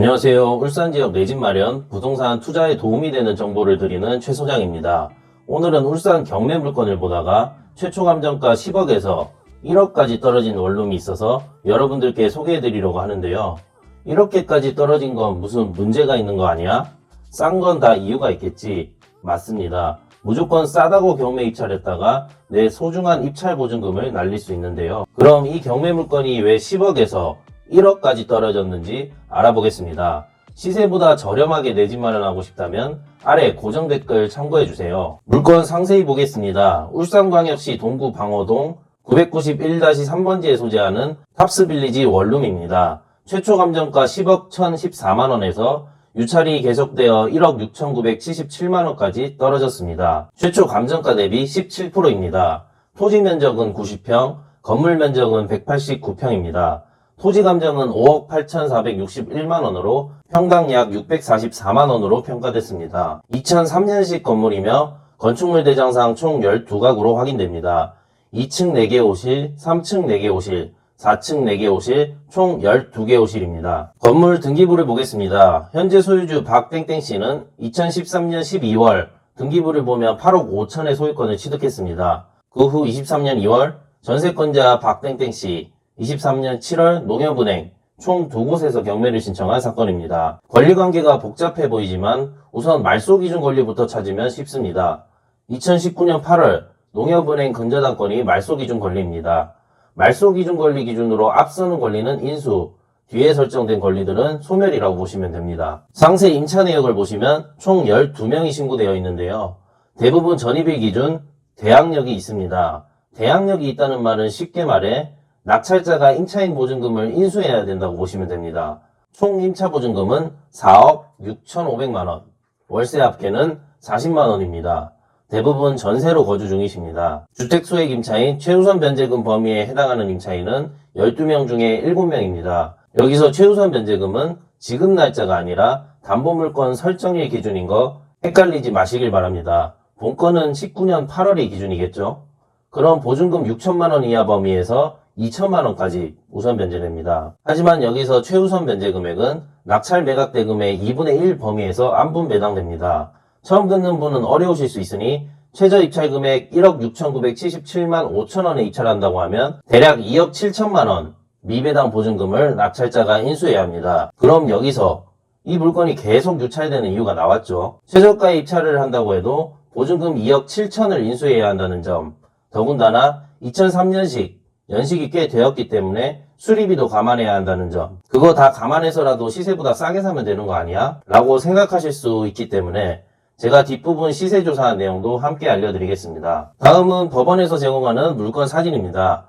안녕하세요. 울산 지역 내 집 마련, 부동산 투자에 도움이 되는 정보를 드리는 최 소장입니다. 오늘은 울산 경매 물건을 보다가 최초 감정가 10억에서 1억까지 떨어진 원룸이 있어서 여러분들께 소개해 드리려고 하는데요. 이렇게까지 떨어진 건 무슨 문제가 있는 거 아니야? 싼 건 다 이유가 있겠지. 맞습니다. 무조건 싸다고 경매 입찰했다가 내 소중한 입찰 보증금을 날릴 수 있는데요. 그럼 이 경매 물건이 왜 10억에서 1억까지 떨어졌는지 알아보겠습니다. 시세보다 저렴하게 내 집 마련하고 싶다면 아래 고정 댓글 참고해주세요. 물건 상세히 보겠습니다. 울산광역시 동구 방어동 991-3번지에 소재하는 탑스빌리지 원룸입니다. 최초 감정가 10억 1014만원에서 유찰이 계속되어 1억 6,977만원까지 떨어졌습니다. 최초 감정가 대비 17%입니다. 토지 면적은 90평, 건물 면적은 189평입니다. 토지 감정은 5억 8,461만원으로 평당 약 644만원으로 평가됐습니다. 2003년식 건물이며 건축물 대장상 총 12가구로 확인됩니다. 2층 4개 호실, 3층 4개 호실, 4층 4개 호실, 총 12개 호실입니다. 건물 등기부를 보겠습니다. 현재 소유주 박땡땡씨는 2013년 12월 등기부를 보면 8억 5천의 소유권을 취득했습니다. 그 후 23년 2월 전세권자 박땡땡씨, 23년 7월 농협은행 총 2곳에서 경매를 신청한 사건입니다. 권리관계가 복잡해 보이지만 우선 말소기준 권리부터 찾으면 쉽습니다. 2019년 8월 농협은행 근저당권이 말소기준 권리입니다. 말소기준 권리 기준으로 앞서는 권리는 인수, 뒤에 설정된 권리들은 소멸이라고 보시면 됩니다. 상세 임차 내역을 보시면 총 12명이 신고되어 있는데요. 대부분 전입일 기준 대항력이 있습니다. 대항력이 있다는 말은 쉽게 말해 낙찰자가 임차인 보증금을 인수해야 된다고 보시면 됩니다. 총 임차 보증금은 4억 6,500만원, 월세 합계는 40만원입니다. 대부분 전세로 거주 중이십니다. 주택소액 임차인 최우선 변제금 범위에 해당하는 임차인은 12명 중에 7명입니다. 여기서 최우선 변제금은 지급 날짜가 아니라 담보물건 설정일 기준인 거 헷갈리지 마시길 바랍니다. 본건은 19년 8월이 기준이겠죠? 그럼 보증금 6천만원 이하 범위에서 2천만원까지 우선 변제됩니다. 하지만 여기서 최우선 변제 금액은 낙찰 매각 대금의 2분의 1 범위에서 안분 배당됩니다. 처음 듣는 분은 어려우실 수 있으니 최저 입찰 금액 1억 6,977만 5천원에 입찰한다고 하면 대략 2억 7천만원 미배당 보증금을 낙찰자가 인수해야 합니다. 그럼 여기서 이 물건이 계속 유찰되는 이유가 나왔죠. 최저가에 입찰을 한다고 해도 보증금 2억 7천을 인수해야 한다는 점, 더군다나 2003년식 연식이 꽤 되었기 때문에 수리비도 감안해야 한다는 점, 그거 다 감안해서라도 시세보다 싸게 사면 되는 거 아니야? 라고 생각하실 수 있기 때문에 제가 뒷부분 시세 조사한 내용도 함께 알려드리겠습니다. 다음은 법원에서 제공하는 물건 사진입니다.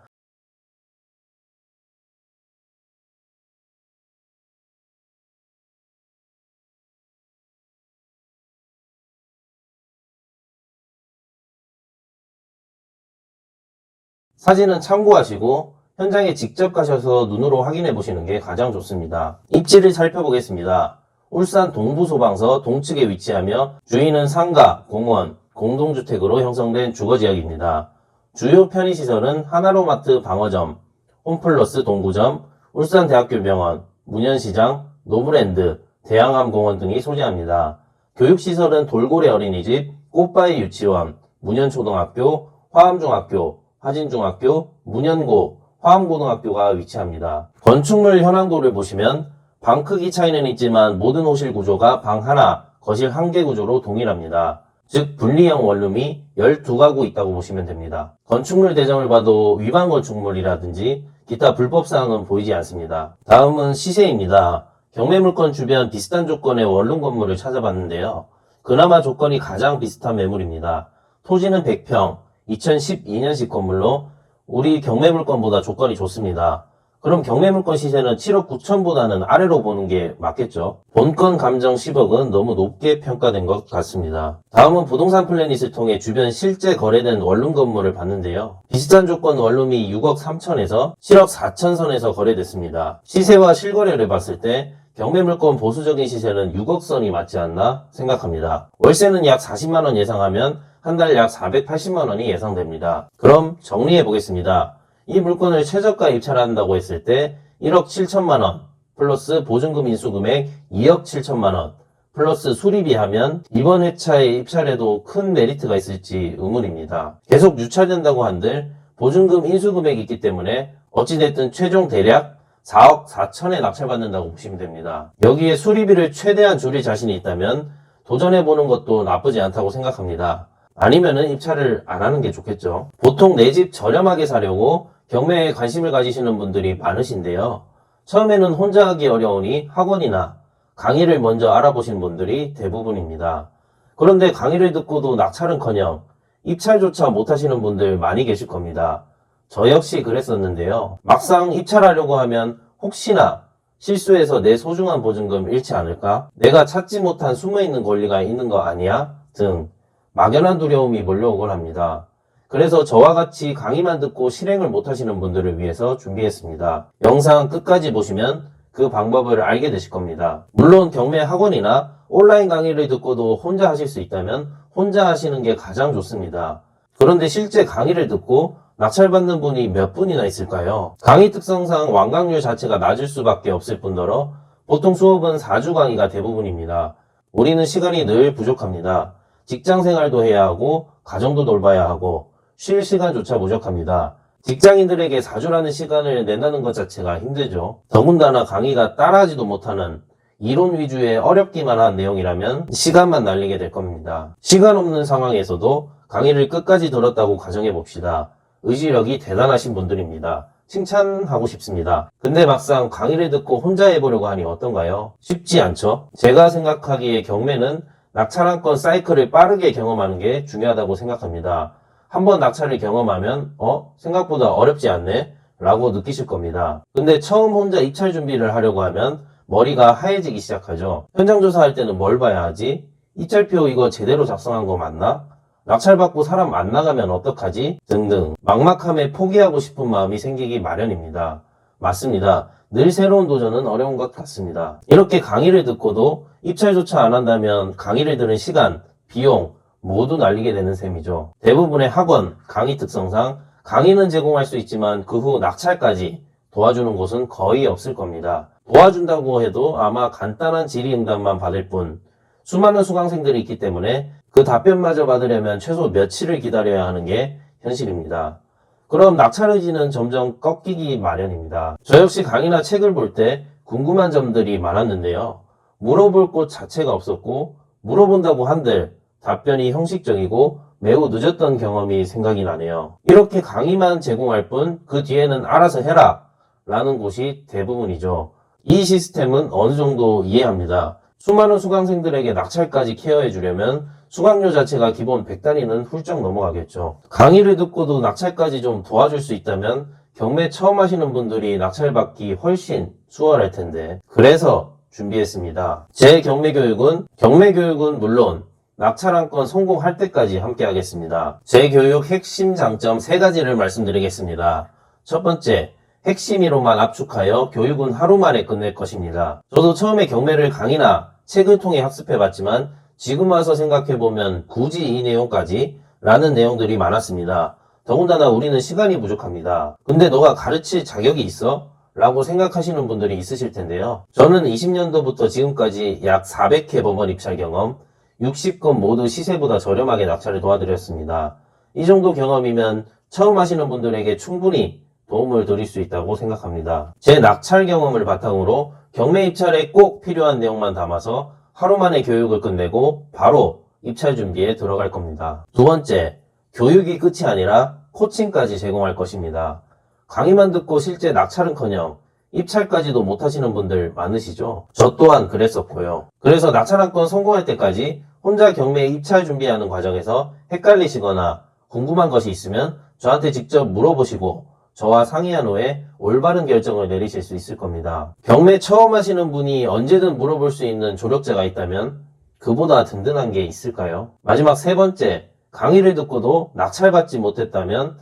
사진은 참고하시고 현장에 직접 가셔서 눈으로 확인해 보시는 게 가장 좋습니다. 입지를 살펴보겠습니다. 울산 동부소방서 동측에 위치하며 주위는 상가, 공원, 공동주택으로 형성된 주거지역입니다. 주요 편의시설은 하나로마트 방어점, 홈플러스 동구점, 울산대학교병원, 문현시장, 노브랜드, 대양암공원 등이 소재합니다. 교육시설은 돌고래 어린이집, 꽃바위 유치원, 문현초등학교, 화암중학교, 화진중학교, 문현고, 화암고등학교가 위치합니다. 건축물 현황도를 보시면 방 크기 차이는 있지만 모든 호실 구조가 방 하나, 거실 한 개 구조로 동일합니다. 즉 분리형 원룸이 12가구 있다고 보시면 됩니다. 건축물 대점을 봐도 위반 건축물이라든지 기타 불법사항은 보이지 않습니다. 다음은 시세입니다. 경매물건 주변 비슷한 조건의 원룸 건물을 찾아봤는데요. 그나마 조건이 가장 비슷한 매물입니다. 토지는 100평, 2012년식 건물로 우리 경매물건보다 조건이 좋습니다. 그럼 경매물건 시세는 7억 9천보다는 아래로 보는 게 맞겠죠? 본건 감정 10억은 너무 높게 평가된 것 같습니다. 다음은 부동산 플래닛을 통해 주변 실제 거래된 원룸 건물을 봤는데요. 비슷한 조건 원룸이 6억 3천에서 7억 4천 선에서 거래됐습니다. 시세와 실거래를 봤을 때 경매물건 보수적인 시세는 6억 선이 맞지 않나 생각합니다. 월세는 약 40만원 예상하면 한 달 약 480만원이 예상됩니다. 그럼 정리해 보겠습니다. 이 물건을 최저가 입찰한다고 했을 때 1억 7천만원, 플러스 보증금 인수금액 2억 7천만 원 플러스 수리비 하면 이번 회차에 입찰에도 큰 메리트가 있을지 의문입니다. 계속 유찰된다고 한들 보증금 인수금액이 있기 때문에 어찌됐든 최종 대략 4억 4천에 낙찰받는다고 보시면 됩니다. 여기에 수리비를 최대한 줄일 자신이 있다면 도전해보는 것도 나쁘지 않다고 생각합니다. 아니면은 입찰을 안 하는 게 좋겠죠. 보통 내 집 저렴하게 사려고 경매에 관심을 가지시는 분들이 많으신데요. 처음에는 혼자 하기 어려우니 학원이나 강의를 먼저 알아보신 분들이 대부분입니다. 그런데 강의를 듣고도 낙찰은커녕 입찰조차 못하시는 분들 많이 계실 겁니다. 저 역시 그랬었는데요. 막상 입찰하려고 하면 혹시나 실수해서 내 소중한 보증금 잃지 않을까? 내가 찾지 못한 숨어있는 권리가 있는 거 아니야? 등 막연한 두려움이 몰려오곤 합니다. 그래서 저와 같이 강의만 듣고 실행을 못하시는 분들을 위해서 준비했습니다. 영상 끝까지 보시면 그 방법을 알게 되실 겁니다. 물론 경매 학원이나 온라인 강의를 듣고도 혼자 하실 수 있다면 혼자 하시는 게 가장 좋습니다. 그런데 실제 강의를 듣고 낙찰받는 분이 몇 분이나 있을까요? 강의 특성상 완강률 자체가 낮을 수밖에 없을 뿐더러 보통 수업은 4주 강의가 대부분입니다. 우리는 시간이 늘 부족합니다. 직장 생활도 해야 하고 가정도 돌봐야 하고 쉴 시간조차 부족합니다. 직장인들에게 4주라는 시간을 낸다는 것 자체가 힘들죠. 더군다나 강의가 따라하지도 못하는 이론 위주의 어렵기만 한 내용이라면 시간만 날리게 될 겁니다. 시간 없는 상황에서도 강의를 끝까지 들었다고 가정해 봅시다. 의지력이 대단하신 분들입니다. 칭찬하고 싶습니다. 근데 막상 강의를 듣고 혼자 해보려고 하니 어떤가요? 쉽지 않죠? 제가 생각하기에 경매는 낙찰 한 건 사이클을 빠르게 경험하는 게 중요하다고 생각합니다. 한번 낙찰을 경험하면 생각보다 어렵지 않네? 라고 느끼실 겁니다. 근데 처음 혼자 입찰 준비를 하려고 하면 머리가 하얘지기 시작하죠. 현장 조사할 때는 뭘 봐야 하지? 입찰표 이거 제대로 작성한 거 맞나? 낙찰받고 사람 안 나가면 어떡하지? 등등 막막함에 포기하고 싶은 마음이 생기기 마련입니다. 맞습니다. 늘 새로운 도전은 어려운 것 같습니다. 이렇게 강의를 듣고도 입찰조차 안 한다면 강의를 들은 시간, 비용 모두 날리게 되는 셈이죠. 대부분의 학원, 강의 특성상 강의는 제공할 수 있지만 그 후 낙찰까지 도와주는 곳은 거의 없을 겁니다. 도와준다고 해도 아마 간단한 질의응답만 받을 뿐 수많은 수강생들이 있기 때문에 그 답변마저 받으려면 최소 며칠을 기다려야 하는 게 현실입니다. 그럼 낙찰 의지는 점점 꺾이기 마련입니다. 저 역시 강의나 책을 볼 때 궁금한 점들이 많았는데요. 물어볼 곳 자체가 없었고 물어본다고 한들 답변이 형식적이고 매우 늦었던 경험이 생각이 나네요. 이렇게 강의만 제공할 뿐 그 뒤에는 알아서 해라 라는 곳이 대부분이죠. 이 시스템은 어느 정도 이해합니다. 수많은 수강생들에게 낙찰까지 케어해 주려면 수강료 자체가 기본 100단위는 훌쩍 넘어가겠죠. 강의를 듣고도 낙찰까지 좀 도와줄 수 있다면 경매 처음 하시는 분들이 낙찰받기 훨씬 수월할 텐데 그래서 준비했습니다. 제 경매 교육은 물론 낙찰 한 건 성공할 때까지 함께 하겠습니다. 제 교육 핵심 장점 3가지를 말씀드리겠습니다. 첫 번째, 핵심이로만 압축하여 교육은 하루 만에 끝낼 것입니다. 저도 처음에 경매를 강의나 책을 통해 학습해봤지만 지금 와서 생각해보면 굳이 이 내용까지? 라는 내용들이 많았습니다. 더군다나 우리는 시간이 부족합니다. 근데 너가 가르칠 자격이 있어? 라고 생각하시는 분들이 있으실 텐데요. 저는 20년도부터 지금까지 약 400회 법원 입찰 경험, 60건 모두 시세보다 저렴하게 낙찰을 도와드렸습니다. 이 정도 경험이면 처음 하시는 분들에게 충분히 도움을 드릴 수 있다고 생각합니다. 제 낙찰 경험을 바탕으로 경매 입찰에 꼭 필요한 내용만 담아서 하루 만에 교육을 끝내고 바로 입찰 준비에 들어갈 겁니다. 두 번째, 교육이 끝이 아니라 코칭까지 제공할 것입니다. 강의만 듣고 실제 낙찰은커녕 입찰까지도 못하시는 분들 많으시죠? 저 또한 그랬었고요. 그래서 낙찰 한 건 성공할 때까지 혼자 경매 입찰 준비하는 과정에서 헷갈리시거나 궁금한 것이 있으면 저한테 직접 물어보시고 저와 상의한 후에 올바른 결정을 내리실 수 있을 겁니다. 경매 처음 하시는 분이 언제든 물어볼 수 있는 조력자가 있다면 그보다 든든한 게 있을까요? 마지막 3번째, 강의를 듣고도 낙찰받지 못했다면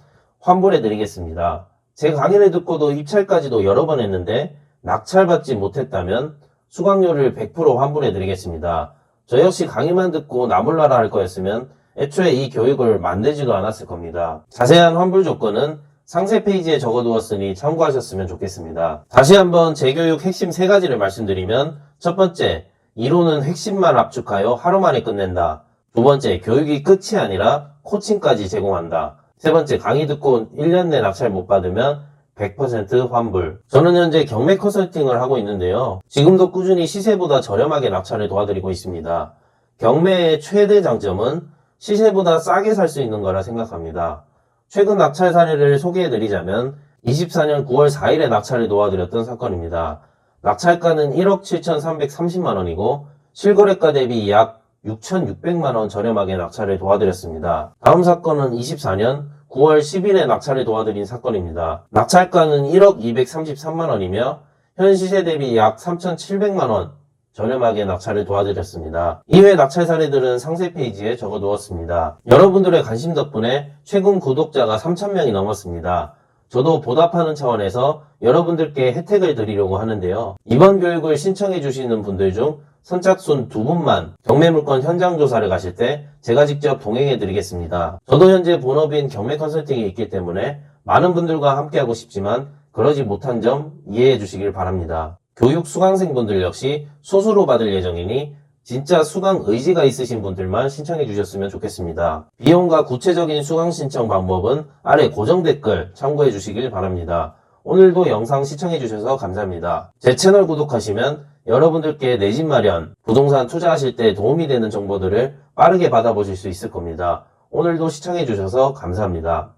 환불해드리겠습니다. 제 강의를 듣고도 입찰까지도 여러 번 했는데 낙찰받지 못했다면 수강료를 100% 환불해드리겠습니다. 저 역시 강의만 듣고 나 몰라라 할 거였으면 애초에 이 교육을 만들지도 않았을 겁니다. 자세한 환불 조건은 상세 페이지에 적어두었으니 참고하셨으면 좋겠습니다. 다시 한번 재교육 핵심 3가지를 말씀드리면, 첫 번째, 이론은 핵심만 압축하여 하루 만에 끝낸다. 두 번째, 교육이 끝이 아니라 코칭까지 제공한다. 세 번째, 강의 듣고 1년 내 낙찰 못 받으면 100% 환불. 저는 현재 경매 컨설팅을 하고 있는데요. 지금도 꾸준히 시세보다 저렴하게 낙찰을 도와드리고 있습니다. 경매의 최대 장점은 시세보다 싸게 살 수 있는 거라 생각합니다. 최근 낙찰 사례를 소개해드리자면 24년 9월 4일에 낙찰을 도와드렸던 사건입니다. 낙찰가는 1억 7,330만 원이고 실거래가 대비 약 6,600만 원 저렴하게 낙찰을 도와드렸습니다. 다음 사건은 24년 9월 10일에 낙찰을 도와드린 사건입니다. 낙찰가는 1억 233만 원이며 현 시세 대비 약 3,700만 원 저렴하게 낙찰을 도와드렸습니다. 이외 낙찰 사례들은 상세 페이지에 적어두었습니다. 여러분들의 관심 덕분에 최근 구독자가 3,000명이 넘었습니다. 저도 보답하는 차원에서 여러분들께 혜택을 드리려고 하는데요. 이번 교육을 신청해 주시는 분들 중 선착순 2분만 경매물건 현장 조사를 가실 때 제가 직접 동행해 드리겠습니다. 저도 현재 본업인 경매 컨설팅이 있기 때문에 많은 분들과 함께하고 싶지만 그러지 못한 점 이해해 주시길 바랍니다. 교육 수강생분들 역시 소수로 받을 예정이니 진짜 수강 의지가 있으신 분들만 신청해 주셨으면 좋겠습니다. 비용과 구체적인 수강 신청 방법은 아래 고정 댓글 참고해 주시길 바랍니다. 오늘도 영상 시청해 주셔서 감사합니다. 제 채널 구독하시면 여러분들께 내 집 마련, 부동산 투자하실 때 도움이 되는 정보들을 빠르게 받아보실 수 있을 겁니다. 오늘도 시청해 주셔서 감사합니다.